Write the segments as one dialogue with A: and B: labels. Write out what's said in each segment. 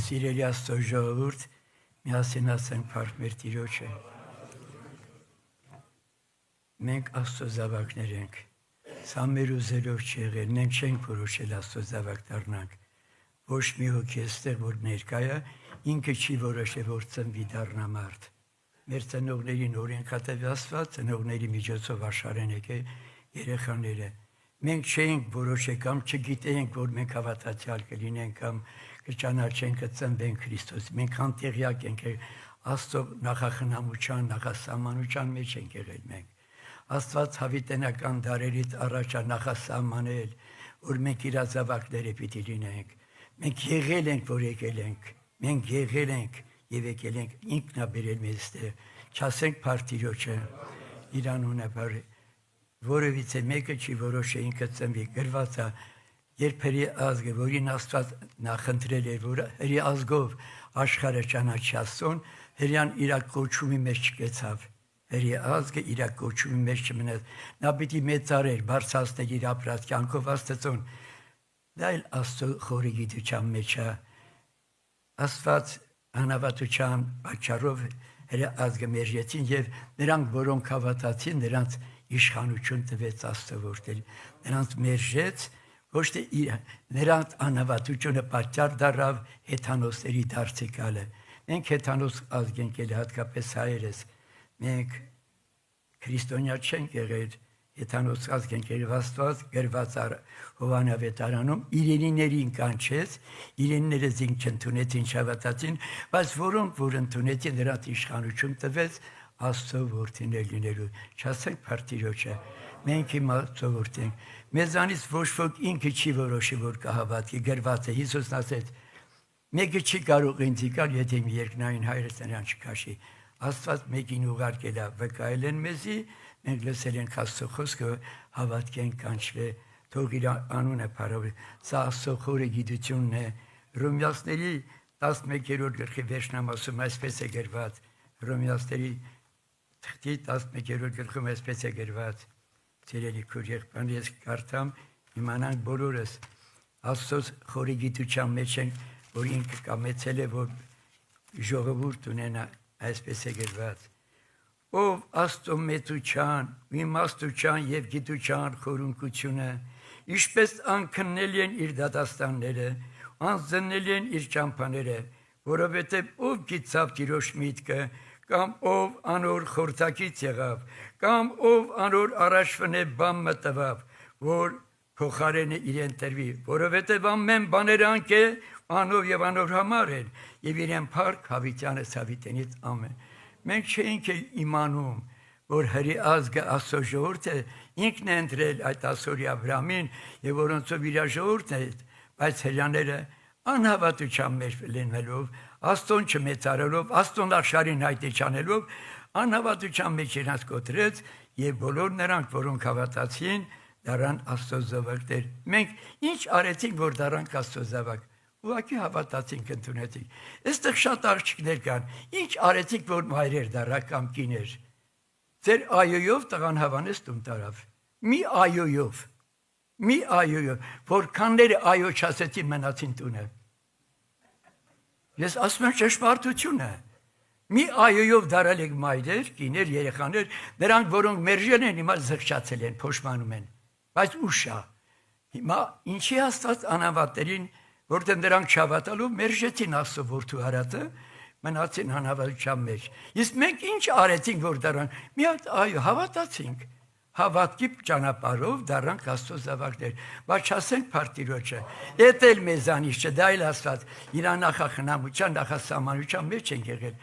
A: Սիրելի Աստծո ժողովուրդ, միասին ասենք փառք մեր Տիրոջը։ Մենք Աստծո զավակներ ենք։ Սա մեր ուզելով չի եղել, մենք չենք որոշել Աստծո զավակ դառնանք։ Ոչ մի հոգի էստեղ, որ ներկա է, ինքը չի որոշել, որ ծնվի դառնա մարդ։ Մեր ծնողներին օրենքատեւ Աստված, ծնողների միջոցով աշխարհեն եկել երեխաները։ Մենք չէինք որոշել կամ չգիտեինք, որ մենք հավատացյալ կլինենք կամ կճանաչենք, կծնվենք Քրիստոս։ Մենք անտեղյակ ենք Աստծո նախախնամության, նախասահմանության մեջ ենք եղել մենք։ Աստված հավիտենական դարերից առաջ նախասահմանել, որ մենք իր զավակները պիտի լինենք։ Մենք եղել ենք, որ եկել ենք։ Մենք եղել ենք եւ եկել ենք, ինքն է բերել մեզ այստեղ։ Չասենք փառք Տիրոջը, իր անունը բարի։ Որևիցե մեկը չի որոշել ինքը ծնվի, գրված է, երբ հերի ազգը, որին Աստված նախընտրել էր, որ հերի ազգով աշխարհը ճանաչի Աստծուն, հրյան իր կոչումի մեջ չկեցավ։ Հերի ազգը իր կոչումի մեջ չմնաց։ Նա պիտի մեծարեր, բարձրացնել իր ապրած կյանքով Աստծուն։ Դա էլ Աստծո խորի գիտության մեջ է։ Աստված անհավատության պատճառով հերի ազգը մերժեցին եւ նրանք, որոնք հավատացին, նրանց իշխանություն տվեց Աստծո, որտեղ նրանց մերժեց, ոչ թե նրանց անհավատությունը պատճառ դառավ հեթանոսների դարձի գալը։ Մենք հեթանոս ազգ ենք ել, հատկապես հայերս։ Մենք քրիստոնյա չենք եղել, հեթանոս ազգ ենք եղել, Աստված գրված Հովհաննես ավետարանում իրենիներին կանչեց, իրենիները զինք չընդունեցին, չհավատացին, բայց որոնք որ ընդունեցին, նրանց իշխանություն տվեց Աստծո որդիներ լինելու։ Չասենք փառք Տիրոջը, մենք հիմա Աստծո որդի ենք։ Մեզանից ոչ ոք ինքը չի որոշի, որ կհավատի, գրված է, Հիսուսն ասեց, մեկը չի կարող ինձ գալ, եթե իմ երկնային հայրս նրան չքաշի։ Աստված մեկին ուղարկել է, վկայել են մեզի, մենք լսել ենք Աստծո խոսքը, հավատքենք կանչվե, թող իր անունը փառվի։ Սա Աստծո խորը գիտությունն է։ Հռոմեացիների 11-րդ գլխի վերջնամ ասում, այսպես է գրված, Հռոմեացիների 11-րդ գլխում այսպես է գրված, ծերելի քույր եղբայր, ես կարդամ, իմանանք բոլորս Աստծո խորի գիտության մեջ ենք, որ ինքը կամեցել է, որ ժողովուրդ ունենա, այսպես է գրված, ով Աստծո մեծության, իմաստության եւ գիտության խորունկությունը, ինչպես անքննելի են իր դատաստանները, անձնելի են իր ճամփաները, որովհետեւ ով գիտավ Տիրոջ միտքը, կամ ով անոր խորտակից եղավ, կամ ով անոր առաջվնե բան մտավ, որ փոխարենը իրեն տրվի, որովհետև ամեն բաները անկե անով եւ անոր համար են, եւ իրեն փառք հավիտյանը հավիտենից ամեն։ Մենք չէինք իմանում, որ հրի ազգը Աստծո ժողովուրդը ինքն է ընտրել այդ ասորի Աբրահամին եւ որոնցով իր ժողովուրդն է, բայց հրյաները անհավատության մեջ լինելով, Աստծուն չմեծարելով, Աստծուն աշխարհին հայտի չանելով, անհավատության մեջ իրենց կոտրեց եւ բոլոր նրանք, որոնք հավատացին, դառան Աստծո զավակներ։ Մենք ինչ արեցինք, որ դառանք Աստծո զավակ։ Ուղղակի հավատացինք, ընդունեցինք։ Այստեղ շատ աղջիկներ կան։ Ինչ արեցինք, որ մայրեր դառաք կամ կիներ։ Ձեր այոյով տղան Հավանես տուն տարավ։ Մի այոյով, որքանները այո չասեցին, մնացին տունը։ Ես ասում եմ ճշմարտությունը։ Մի այոյով դարել եք մայրեր, կիներ, երեխաներ, նրանք, որոնք մերժել են, հիմա զղջացել են, փոշմանում են, բայց ուշ է։ Հիմա ինչի Աստված անհավատներին, որտեղ նրանք չհավատալով մերժեցին Աստծո որդու հարածը, մնացին անհավատության մեջ։ Իսկ մենք ինչ արեցինք, որ դառան։ Մի հատ այո, հավատացինք։ Հավատքի ճանապարհով դառանք Աստծո զավակներ, բայց չասենք փառք Տիրոջը։ Էդ էլ մեզանից չէ, դա էլ Աստված իր նախախնամության, նախասահմանության մեջ են եղել։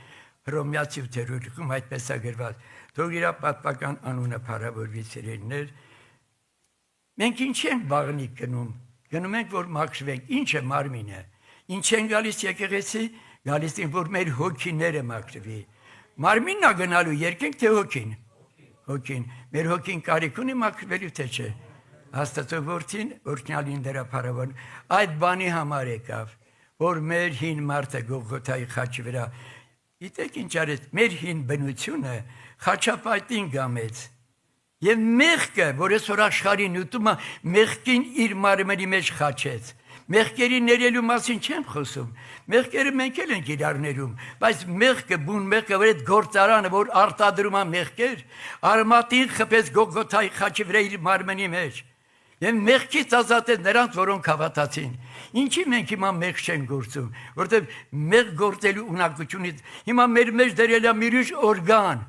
A: Հռոմեացի 8-րդ գլխում այդպես է գրված. թող իր պատմական անունը փառավորվի սիրելիներ։ Մենք ինչ ենք բաղնիկ գնում ենք, որ մաքրվենք, ինչ է մարմինը, ինչ են գալիս եկեղեցի, գալիս են, որ մեր հոգիները մաքրվի։ Մարմինն է գնալու երկենք, թե հոգին։ Հոգին, մեր հոգին կարիք ունի մաքրվելու, թե չէ։ Աստծո որդին օրհնյալին դրա փառավոն այդ բանի համար եկավ, որ մեր հին մարդը Գողգոթայի խաչի վրա, գիտեք ինչ արեց, մեր հին բնությունը խաչապատին գամեց եւ մեղքը, որ այսօր աշխարհին ուտում է, մեղքին իր մարմնի մեջ խաչեց։ Մեղքերի ներելու մասին չեմ խոսում։ Մեղքերը մենք էլ ենք իրար ներում, բայց մեղքը, բուն մեղքը, որ այդ գործարանը, որ արտադրում է մեղքեր, արմատին խփեց Գողգոթայի խաչի վրա իր մարմնի մեջ։ Եվ մեղքից ազատեց նրանց, որոնք հավատացին։ Ինչի մենք հիմա մեղք չենք գործում, որտեղ մեղք գործելու ունակությունից հիմա մեր մեջ դրել է մի ուրիշ օրգան։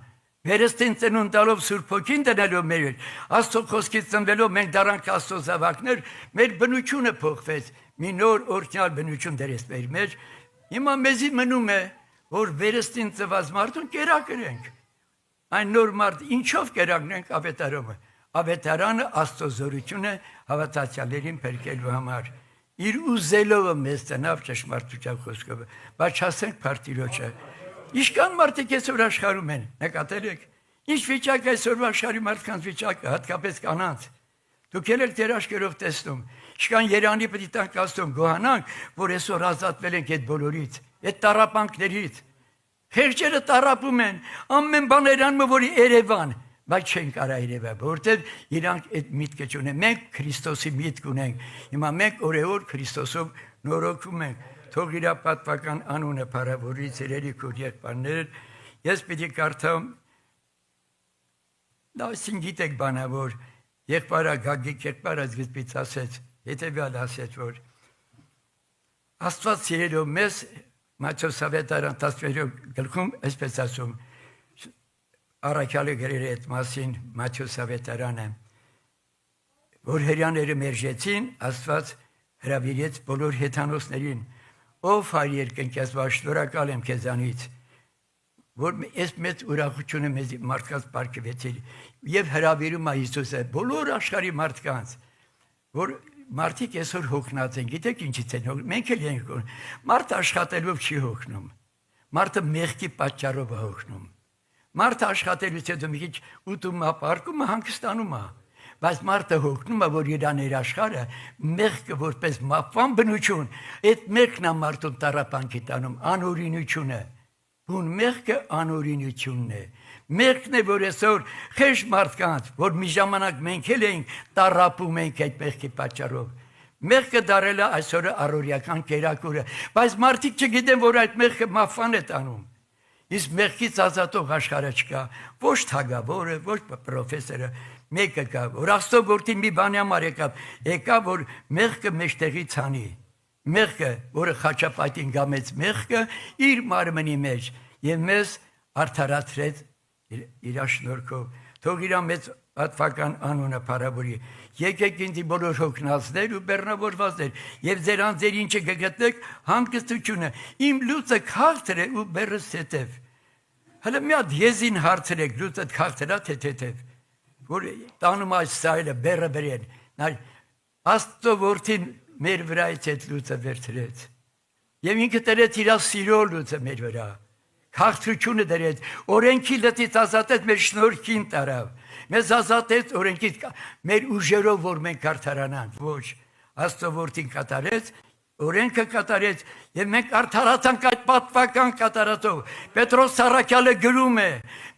A: Վերստին ծնուն տալով Սուրբ Հոգին դնելով մեր Աստծո խոսքից ծնվելով մենք դառանք Աստծո զավակներ, մեր բնությունը փոխվեց, մի նոր օրհնյալ բնություն դրեց մեր մեջ։ Հիմա մեզի մնում է, որ վերստին ծնված մարդուն կերակրենք։ Այն նոր մարդ ինչով կերակրենք ավետարանը։ Ավետարանը Աստծո զորություն է հավատացյալներին փրկելու համար։ Իր ուզելով մեզ տնավ ճշմարտության խոսքով, բայց չասենք փարտիրոջը։ Իշքան մարդիկ այսօր աշխարհում են, նկատել եք։ Ինչ վիճակ այսօրվա աշխարհի մարդկանց վիճակը, հատկապես կանանց։ Դուք եք ձեր աչքերով տեսնում։ Իշքան Երանի պետք է տանք Աստծուն գոհանանք, որ այսօր ազատվել ենք այդ բոլորից, այդ տառապանքներից։ Խեղճերը տառապում են, ամեն բան երանում է, որ Երևան, բայց չեն կարա Երևան, որովհետև իրանք այդ միտքը չունեն։ Մենք Քրիստոսի միտք ունենք։ Հիմա մենք օրեօր Քրիստոսով նորոգվում ենք։ Թող իր պատվական անունը փառավորի ծերերի քուր եղբայրներ։ Ես պիտի կարդամ դասին գիտեք բանա, որ եղբայրը Գագիկ եղբայրը զգիծից ասեց, հետևյալ ասեց, որ Աստված սիրելով մեզ Մատթեոս ավետարան 13 գլխում այսպես ասում, առաքյալը գրել է այդ մասին Մատթեոս ավետարանը, որ հրյաները մերժեցին, Աստված հրավիրեց բոլոր հեթանոսներին, ով հայր երկնքից, շնորհակալ եմ քեզանից, որ այս մեծ ուրախությունը մեզ մարդկանց բարգավեցիր եւ հրավիրում է Հիսուսը բոլոր աշխարհի մարդկանց, որ մարդիկ այսօր հոգնած են, գիտեք ինչից են հոգնում, մենք էլ ենք հոգնում, մարդը աշխատելով չի հոգնում, մարդը մեղքի պատճառով է հոգնում, մարդը աշխատելուց հետո մի քիչ ուտում է, ապարկում է, հանգստանում է, բայց մարդը հոգնում է, որ իր ներաշխարը մեղքը որպես մապան բնություն, այդ մեղքն է մարդուն տառապանքի տանում, անօրինությունը, բուն մեղքը անօրինությունն է, մեղքն է, որ այսօր խեղճ մարդկանց, որ մի ժամանակ մենք էլ էինք տառապում ենք այդ մեղքի պատճառով, մեղքը դարել է այսօր առօրյական կերակուրը, բայց մարդիկ չգիտեն, որ այդ մեղքը մապան է տանում, իսկ մեղքից ազատող աշխարհը չկա, ոչ թագավորը, ոչ պրոֆեսորը, մեկը կա, որ Աստծո գործին մի բանի համար եկավ, որ մեղքը մեջտեղից հանի, մեղքը, որը խաչապատին գամեց մեղքը, իր մարմնի մեջ եւ մեզ արդարացրեց իր շնորհքով, թող իր մեծ պատվական անունը փառավորի, եկեք ինձ բոլոր հոգնածներ ու բեռնավորվածներ եւ ձեր անձեր ինչը կգտնեք հանգստությունը, իմ լույսը քաղցր է ու բեռս թեթև, հələ մի հատ եզին հարցրեք, լույսը քաղցր է թե թեթև, որ տանում այս սայլը բերը բերեն, Աստծո որդին մեր վրայից այդ լույսը վերցրեց, եւ ինքը դրեց իր սիրո լույսը մեր վրա, քաղցրությունը դրեց, օրենքի լծից ազատեց, մեր շնորհքին տարավ, մեզ ազատեց օրենքից, մեր ուժերով, որ մենք արդարանանք, ոչ, Աստծո որդին կատարեց, օրենքը կատարեց եւ մենք արդարացանք այդ պատվական կատարածով։ Պետրոս առաքյալը գրում է.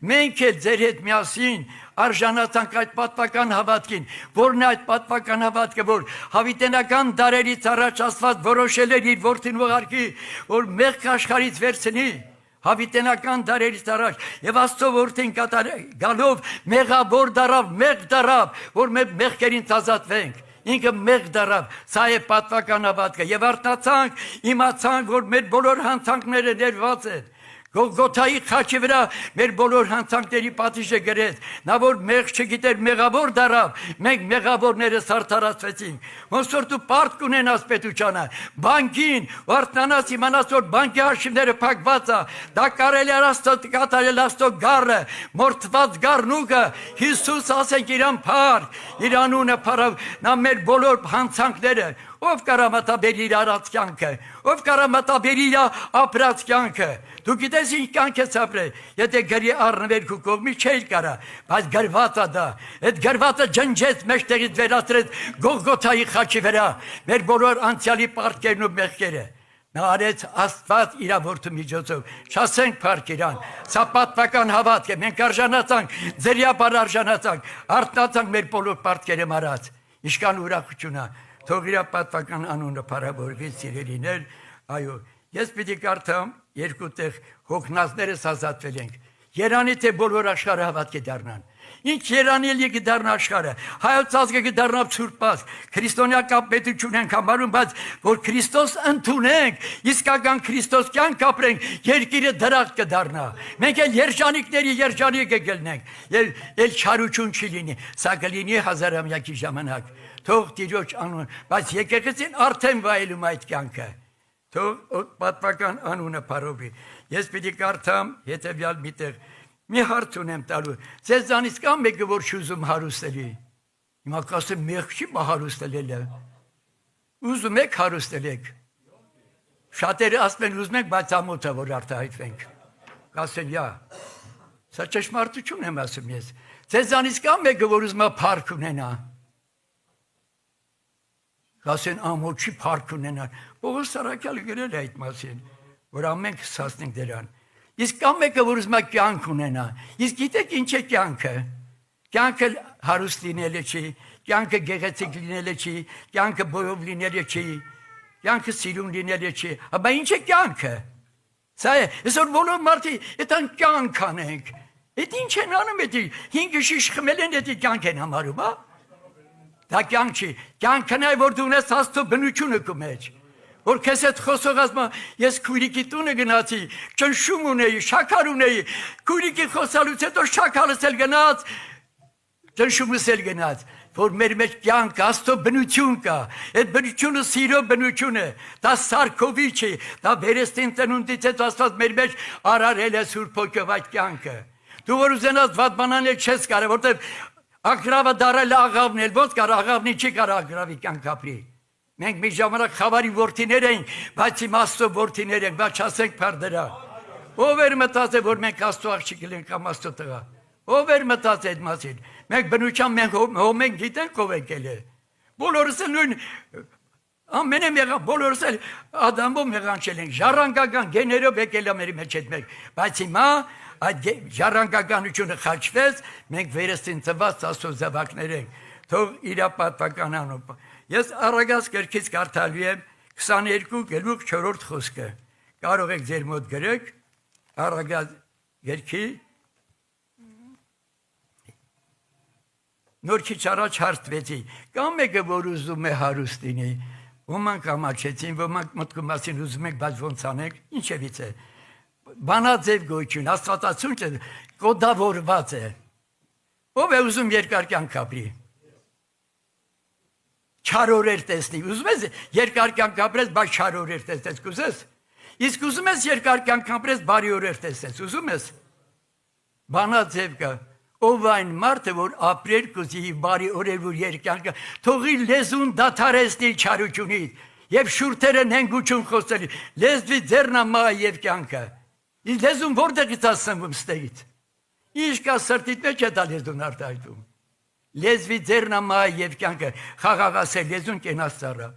A: մենք էլ ձեր հետ միասին արժանացանք այդ պատվական հավատքին, որն է այդ պատվական հավատքը, որ հավիտենական դարերից առաջ Աստված որոշել էր իր որդին ուղարկի, որ մեղքը աշխարհից վերցնի, հավիտենական դարերից առաջ եւ Աստծո որդին գալով մեղավոր դարավ, մեղ դարավ, որ մենք մեղքերից ազատվենք։ Ինքը մեղ դարավ, սա է պատվական հավատքը եւ արթնացանք, իմացանք, որ մեր բոլոր հանցանքները ներված են։ Գողգոթայի խաչի վրա մեր բոլոր հանցանքների պատիժը գրեց, նա որ մեղ չգիտեր մեղավոր դարավ, մենք մեղավորներս արդարացվեցինք, ոնց որ դու պարտք ունենաս պետությանը, բանկին, արթնանաս իմանաս, որ բանկի արշիվները փակված է, դա կարելի է կատարել Աստծո գառը, մորթված գառնուկը, Հիսուս ասենք իրան փառք, իր անունը փառավ, նա մեր բոլոր հանցանքները, ով կարամատաբերի իր արած կյանքը, ով կարամատաբերի իր ապրած կյանքը, դու գիտես ինչ կյանք ես ապրել, եթե գրի առնվեր քու կողմի չէր կարա, բայց գրված է դա, այդ գրվածը ջնջեց մեջտեղից վերացրեց Գողգոթայի խաչի վրա, մեր բոլոր անցյալի պարտքերն ու մեղքերը, նա արեց Աստված իր որդու միջոցով, շասենք փառք իրան, սա պատվական հավատք է, մենք արժանացանք, ձերիաբար արժանացանք, արթնացանք մեր բոլոր պարտքերը մարած, իշքան ուրախություն է, թող իր պատվական անունը փառաբորվի սիրելիներ, այո, ես պիտի կարդամ երկու տեղ հոգնածներս ազատվել ենք, երանի թե բոլոր աշխարհը հավատքի դառնան, ինչ երանելի կդառնա աշխարհը, հայոց ազգը կդառնա սուրբ ազգ, քրիստոնեական պետություն ենք համարում, բայց որ Քրիստոս ընդունենք, իսկական Քրիստոս կյանք ապրենք, երկիրը դրախտ կդառնա, մենք էլ երջանիկների երջանիկ կգտնենք, էլ չարություն չի լինի, սա կլինի հազարամյակի ժամանակ, թող Տիրոջ անուն, բայց եկեղեցին արդեն վայելում այդ կյանքը, թող պատվական անունը փառովի, ես պիտի կարդամ հետևյալ մի տեղ, մի հարց ունեմ տալու, ձեզանից կա մեկը, որ չուզում հարուստելի, հիմա կասեմ մեղք չի հարուստելել է, ուզում եք հարուստելեք, շատերը ասում են ուզում եք, բայց ամոթ է, որ արտահայտվենք, կասեն յա, սա ճշմարտություն եմ ասում ես, ձեզանից կա մեկը, որ ուզում է փառք ունենա, կասեն ամոթ չի փառք ունենա, Պողոս Սարաքյալը գրել է այդ մասին, որ ամենք հասնենք դրան, իսկ կա մեկը, որ ուզում է կյանք ունենա, իսկ գիտեք ինչ է կյանքը, կյանքը հարուստ լինելը չի, կյանքը գեղեցիկ լինելը չի, կյանքը բոյով լինելը չի, կյանքը սիրուն լինելը չի, ապա ինչ է կյանքը, սա է, այսօր բոլոր մարդիկ այդան կյանք անենք, այդ ինչ են անում, 5 շիշ խմել են, այդ կյանք են համարում, հա, դա կյանք չի, կյանքն է, որ դու ունես Աստծո բնությունը քո մեջ, որ քեզ հետ խոսող ասում ես քույրիկի տունը գնացի, ճնշում ունեի, շաքար ունեի, քույրիկի խոսալուց հետո շաքարս էլ գնաց, ճնշումս էլ գնաց, որ մեր մեջ կյանք Աստծո բնություն կա, այդ բնությունը սիրո բնություն է, դա սարքովի չի, դա վերստին ծնունդից հետո Աստված մեր մեջ արարել է Սուրբ Հոգով այդ կյանքը, դու որ ուզենաս վատ բան անել չես կարող, որտեղ ագրավը դարել աղավն էլ, ոնց կար աղավնի չի կար ագրավի կյանք ապրի, մենք մի ժամանակ խավարի որդիներ ենք, բայց իմ Աստծո որդիներ ենք, բայց չասենք փառ դրա, ով էր մտածել, որ մենք Աստծո աղջիկ ենք կամ Աստծո տղա, ով էր մտածել այդ մասին, մենք բնությամբ մենք հոմ ենք գիտենք ով ենք էլ է, բոլորս էլ նույն ամենը մեղան, բոլորս էլ Ադամով մեղանչել ենք, ժառանգական գեներով եկել է մեր մեջ այդ մեկ, բայց հիմա այդ ժառանգականությունը խաչվեց, մենք վերստին ծված Աստծո զավակներ ենք, թող իր պատվական անուն, ես Առագազ գրքից կարդալու եմ 22 գլուխ 4 խոսքը, կարող եք ձեր մոտ գրեք, Առագազ գրքի, նոր քիչ առաջ հարցվեցի, կա մեկը, որ ուզում է հարուստ լինի, ոմանք ամաչեցին, ոմանք մտքում ասին ուզում եք, բայց ոնց անեք, ինչևից է, բանաձև գոյություն, աստվածացուն կոդավորված է, ով է ուզում երկար կյանք ապրի, չար օրեր տեսնի, ուզում ես երկար կյանք ապրես, բայց չար օրեր տեսնես, կուզես, իսկ ուզում ես երկար կյանք ապրես, բարի օրեր տեսնես, ուզում ես, բանաձև կա, ով այն մարդը, որ ապրեր կուզի բարի օրեր, որ երկար թողի լեզուն դադարեցնի չարությունից, եւ շուրթերը նենգություն խոսելի, լեզվի ձեռնամա եւ կյանքը, իսկ լեզուն որտեղից ասնվում ստեղից, ինչ կա սրտիդ մեջ է դա լեզուն արտահայտվում, լեզվի ձեռնամա եւ կյանքը, խաղաղասեր լեզուն կենաց ծառա,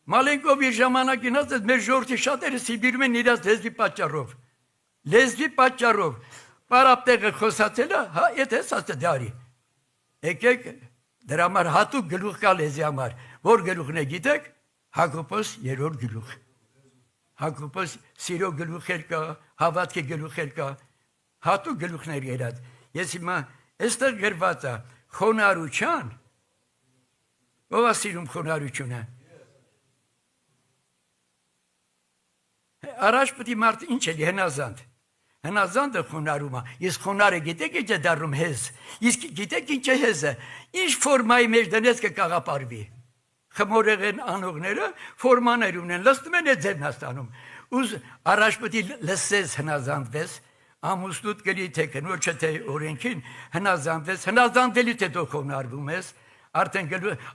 A: Մալենկով իր ժամանակին ասեց, մեր ժողովրդի շատերը Սիբիրում են իրաց լեզվի պատճառով, Պարապտեղը խոսացել է, հա, եթե ասացը դարի, եկեք դրա համար հատուկ գլուխ կա լեզվի համար, որ գլուխն է գիտեք, Հակոբոս 3-րդ գլուխ, Հակոբոս սիրո գլուխեր կա, հավատքի գլուխեր կա, հատուկ գլուխներ երած, ես հիմա այստեղ գրված է, խոնարհության, ով է սիրում խոնարհությունը, առաջ պետք է մարդ ինչ էլի հնազանդ, հնազանդը խոնարհում է, իսկ խոնարհը գիտեք ինչ է դառնում հեզ, իսկ գիտեք ինչ է հեզը, ինչ ֆորմայի մեջ դնես կկաղապարվի, խմորեղեն անողները ֆորմաներ ունեն, լստում են այդ ձևն աստանում, առաջ պետք է լսես հնազանդվես, ամուսնուդ գլի թե կնոջը թե օրենքին հնազանդվես, հնազանդվելուց հետո խոնարհվում ես, արդեն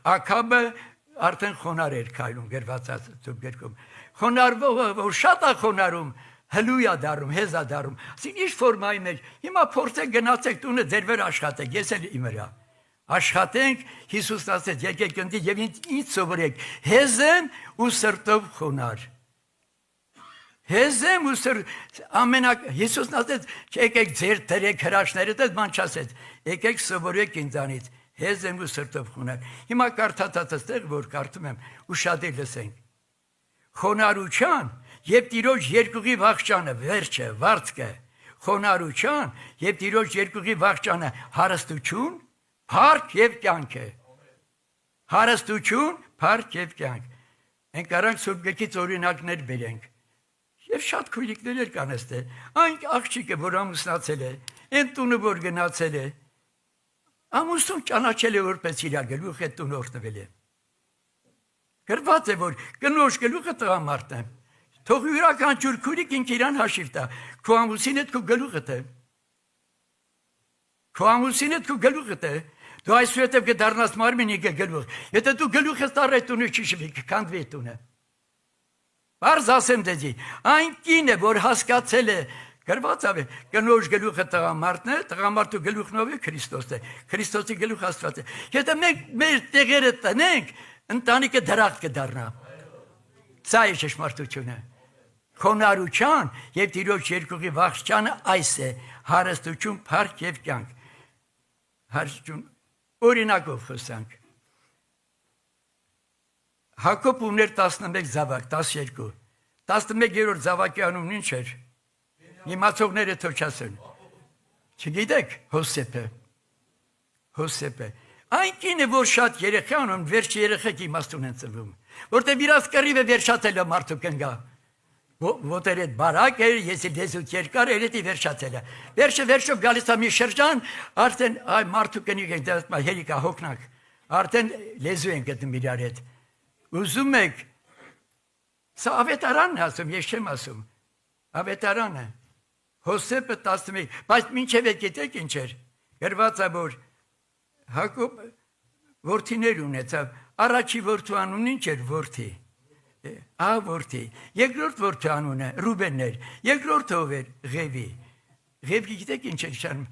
A: Աքաբը արդեն խոնարհ էր քայլում գրված Սուրբ Գրքում, խոնարհվողը որ շատ է խոնարհում, հլույա դառնում, հեզա դառնում, ասին ինչ ֆորմայի մեջ, հիմա փորձեք գնացեք տունը ձեր վեր աշխատեք, ես էլ իմ վրա, աշխատենք, Հիսուսն ասեց, եկեք ընդ եւ ինչ սովորեք, հեզեմ ու սրտով խոնարհ, հեզեմ ու Հիսուսն ասեց, եկեք ձեր դրեք հրաշները, դες ման չասեց, եկեք սովորեք ինձանից, Հեզ եմ ու սրտով խոնար։ Հիմա կարդացած ստեղ, որ կարդում եմ, ու շատ է լսենք։ Խոնարհության եւ Տիրոջ երկուղի վախճանը, վերջը, վարձքը, խոնարհության եւ Տիրոջ երկուղի վախճանը հարստություն, փառք եւ կյանք է։ Հարստություն, փառք եւ կյանք։ Մենք առանց Սուրբ Գրքից օրինակներ բերենք։ Եվ շատ քույրիկներ կան այստեղ։ Այն աղջիկը, որ ամուսնացել է, այն տունը, որ գնացել է, ամուսնուն ճանաչել է որպես իր գլուխ է տուն օրտնվել է։ Գրված է, որ կնոջ գլուխը տղամարդն է։ Թող յուրաքանչյուր քույրիկ ինքը իրան հաշիվ տա։ Քո ամուսինը քո գլուխդ է։ Քո ամուսինը քո գլուխդ է։ Դու այսուհետև կդառնաս մարմինի գլուխ։ Եթե դու գլուխս տառի տունը չշվի, կքանդվի տունը։ Բարձ ասեմ դեզի, այն կինը, որ հասկացել է, գրված է, կնոջ գլուխը տղամարդն է, տղամարդու գլուխն ով է Քրիստոսն է, Քրիստոսի գլուխը Աստված է։ Եթե մենք մեր տեղերը տնենք, ընտանիքը դրախտ կդառնա։ Սա է ճշմարտությունը։ Խոնարհության եւ Տիրոջ երկուղի վախճանը այս է, հարստություն, փառք եւ կյանք։ Հարստություն օրինակով խոսանք։ Հակոբ ուներ 11 զավակ, 12։ 11-րդ զավակի անունն ինչ էր։ Իմացողները թող չասեն։ Չգիտեք, Հոսեփը։ Հոսեփը։ Այն կինը, որ շատ երեխա ունեն, վերջ երեխեք իմաստուն են ծնվում։ Որտեղ իրաց կռիվը վերջացել է մարդու կնգա։ Ոտեր այդ բարակ էր, ես լեզուց երկար էր, էդի վերջացել է։ Վերջով գալիս է մի շրջան, արդեն այ մարդու կնիկ են դասում, հերիկա հոգնակ։ Արդեն լեզու են գտնում իրար հետ։ Ուզում եք, սա ավետարանն է ասում, ես չեմ ասում, ավետարանը, Հոսեփը 11, բայց մինչև է գիտեք ինչ էր, գրված է, որ Հակոբ որդիներ ունեցավ, առաջի որդու անունն ինչ էր, որդի, որդի, երկրորդ որդու անունը Ռուբենն էր, երկրորդը ով էր, Ղևի, Ղևի գիտեք ինչ էր շարում,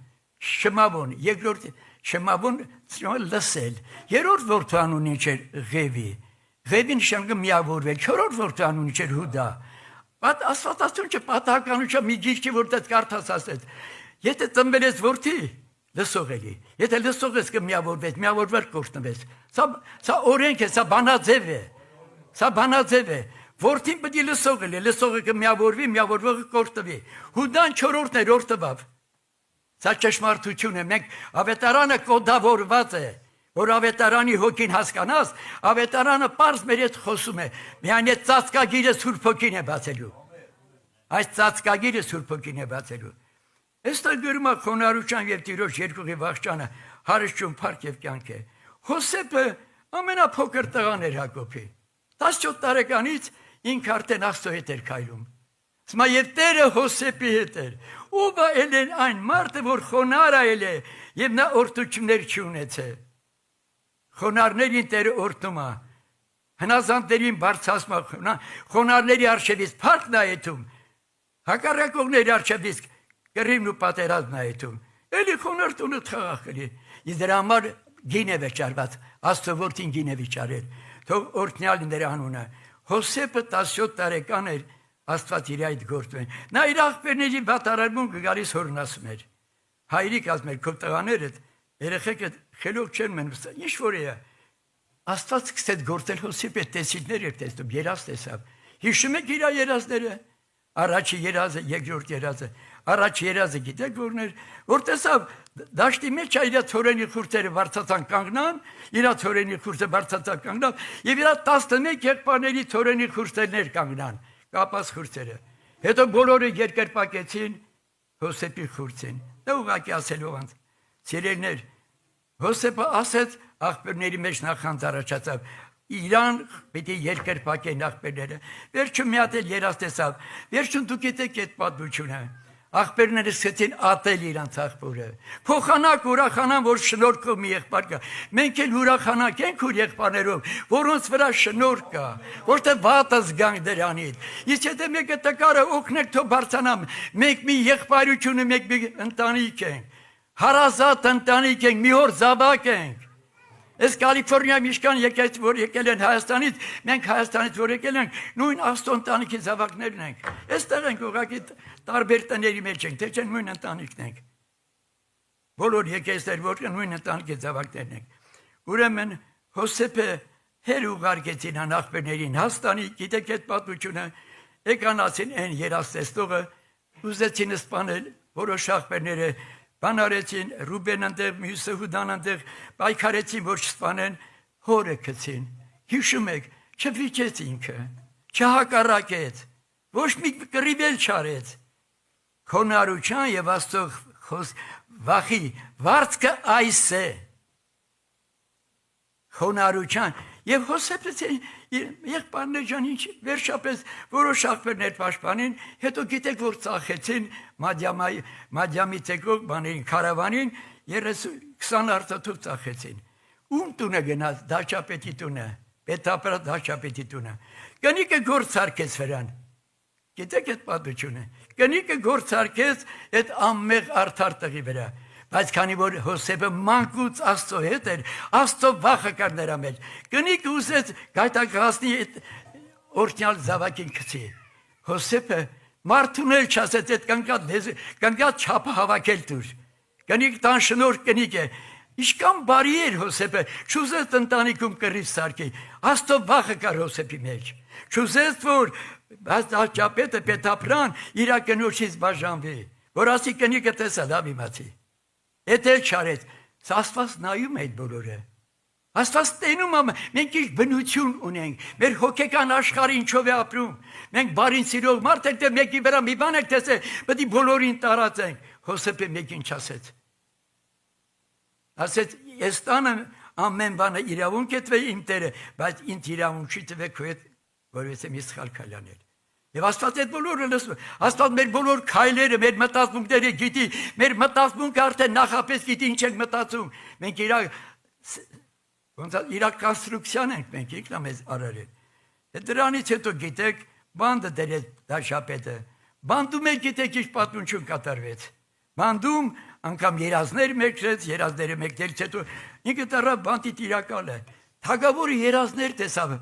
A: Շմավոն, երկրորդ Շմավոն լսել, երրորդ որդու անունն ինչ էր, Ղևի, Ղևին նշանակում միավորվել, չորրորդ որդու անունն ինչ էր, Հուդա, բայց Աստվածաշունչը պատահականության մի գիրք է, որտեղ կարդաց ասեց, եթե ծնվել ես որդի, լսող էլի, եթե լսող ես կմիավորվես, միավորվել կորտնվես, սա օրենք է, սա բանաձև է, սա բանաձև է, որդին պետք է լսող էլի, լսողը կմիավորվի, միավորվողը կորտնվի, Հուդան չորրորդն էր օրտնավ, սա ճշմարտություն է, մենք ավետարանը կոդավորված է, որ ավետարանի հոգին հասկանաս, ավետարանը պարզ մեր հետ խոսում է, միայն այդ ծածկագիրը Սուրբ Հոգին է բացելու, այս ծածկագիրը Սուրբ Հոգին է բացելու, Այստեղ գրում է խոնարհության եւ Տիրոջ երկուղի վախճանը, հարստություն, փառք եւ կյանք է։ Հոսեփը ամենափոքր տղան էր Հակոբի։ 17 տարեկանից ինքը արդեն Աստծո հետ էր քայլում։ Սմա եւ Տերը Հոսեփի հետ էր։ Ով է այն մարդը, որ խոնարհ է եւ նա օրդություններ չունեցե։ Խոնարհներին Տերը օրդում է։ Հնազանդներին բարձրացում է, խոնարհների արժևից փառքն է եթում։ Հակառակողների արժևից կռիվն ու պատերազմն է եթում։ Էլի խոնարհ տունը խաղաղ կլի։ Իսկ դրա համար գին է վճարված, Աստծո որդին գին է վճարել։ Թող օրհնյալ նրա անունը։ Հոսեփը 17 տարեկան էր, Աստված իր այդ գործում է։ Նա իր աղբերների վատարարմուն գալիս հորն ասում էր։ Հայրիկ ասում էր, քո տղաներդ, երեխեքդ խելոք չեն մնում, ինչ որ է։ Աստված սկսեց գործել Հոսեփի տեսիլներ էր տեսնում, երազ տեսավ։ Հիշում եք իր երազները։ Առաջի երազը, երկրորդ երազը, առաջ երազը գիտեք որն էր, որ տեսավ դաշտի մեջ իր ցորենի խուրձերը բարձրացան կանգնան, իր ցորենի խուրձը բարձրացան կանգնան, եւ իր 11 եղբայրների ցորենի խուրձերներ կանգնան, կապած խուրձերը։ Հետո բոլորը երկրպագեցին Հոսեփի խուրձին։ Դա ուղղակի ասելով անց։ Ցերերներ Հոսեփը ասեց աղբերների մեջ նախանց առաջացավ Իրան պետք է երկրպագեն աղբերները։ Վերջում մի հատ էլ երազ տեսավ։ Վերջում դուք գիտեք այդ պատմությունը։ Աղբերները սկսեցին ատել իրանց աղբորը։ Փոխանակ ուրախանան, որ շնորհքով մի եղբայր կա։ Մենք էլ ուրախանանք ենք ու եղբայրներով, որոնց վրա շնորհ կա, որտեղ վատը զգանք դրանից։ Իսկ եթե մեկը տկարը օգնել թող բարձրանամ, մենք մի եղբայրություն ու մեկ ընտանիք ենք։ Հարազատ ընտանիք ենք, մի օր զավակ ենք։ Այս Կալիֆոռնիա միշկան եկել որ եկել են Հայաստանից, մենք Հայաստանից որ եկել ենք, նույն Աստծո ընտանիքի զավակներն ենք։ Այստեղ ենք ուղղակի տարբեր տների մեջ ենք, թե չէ նույն ընտանիքն ենք։ Բոլոր եկեսներ որ նույն ընտանիքի զավակներն ենք։ ուրեմն Հոսեփը հեր ուղարկեցին անախբերներին հաստանի, գիտեք այդ պատմությունը, եկանացին այն երաստեսնողը, ուզեցին սպանել, որոշ ախբերները բանարեցին, Ռուբեն այնտեղ, մյուսը Հուդան այնտեղ, պայքարեցին, որ չսպանեն, հորը գցին։ Հիշում եք, չվիճեց ինքը, չհակառակեց, ոչ մի կռիվ էլ չարեց։ Քոնարության եւ Աստծո վախի վարձքը այս է։ Քոնարության եւ Հոսեփը եղբայրներ ջան ինչ վերջապես որոշ ախբերներ պաշտպանին, հետո գիտեք որ ծախեցին Մադյամի ցեկով բաներին քարավանին 20 արտաթուղ ծախեցին։ Ում տունը գնաց դաշապետի տունը, պետապետ դաշապետի տունը։ Կնիկը գործարկեց վրան։ Գիտեք այդ պատմությունը։ Կնիկը գործարկեց այդ անմեղ արդար տղի վրա։ Բայց քանի որ Հոսեփը մանկուց Աստծո հետ էր, Աստծո վախը կար նրա մեջ։ Կնիկը ուզեց գայթակղացնի այդ օրհնյալ զավակին գցի։ Հոսեփը մարդուն էլ չասեց այդ կանգնած չափը հավաքել դուր։ Կնիկ տան շնորհ կնիկ է։ Ինչքան բարի էր Հոսեփը, չուզեց ընտանիքում կռիվ սարքի։ Աստծո վախը կար Հոսեփի մեջ։ Չուզեց որ դաշապետը պետապրան իր կնոջից բաժանվի, որ ասի կնիկը տեսա լավ իմացի։ Էդ էլ չարեց, Աստված նայում է այդ բոլորը։ Աստված տենում է, մենք ինչ բնություն ունենք, մեր հոգեկան աշխարհը ինչով է ապրում։ Մենք բարին սիրող մարդ ենք, թե մեկի վրա մի բան եք տեսել, պետք է բոլորին տարածենք։ Հոսեփը մեկին չասեց։ Ասեց, ես տանը ամեն բանը իրավունք է տվել իմ Տերը, բայց ինձ իրավունք չի տվել քո հետ, որովհետև մի սխալ քայլ անել։ Եվ Աստված այդ բոլորը լսում, Աստված մեր բոլոր քայլերը, մեր մտածմունքները գիտի, մեր մտածմունքը արդեն նախապես գիտի ինչ ենք մտածում։ Մենք իր կոնստրուկցիան ենք մենք եկնա մեզ արարել։ Դրանից հետո գիտեք, բանդը դրեց դաշապետը։ Բանդում էլ գիտեք ինչ պատմություն կատարվեց։ Բանդում անգամ երազներ մեկրեց, երազները մեկնելուց հետո ինքը դառավ բանդի տիրակալը։ Թագավորը երազներ տեսավ,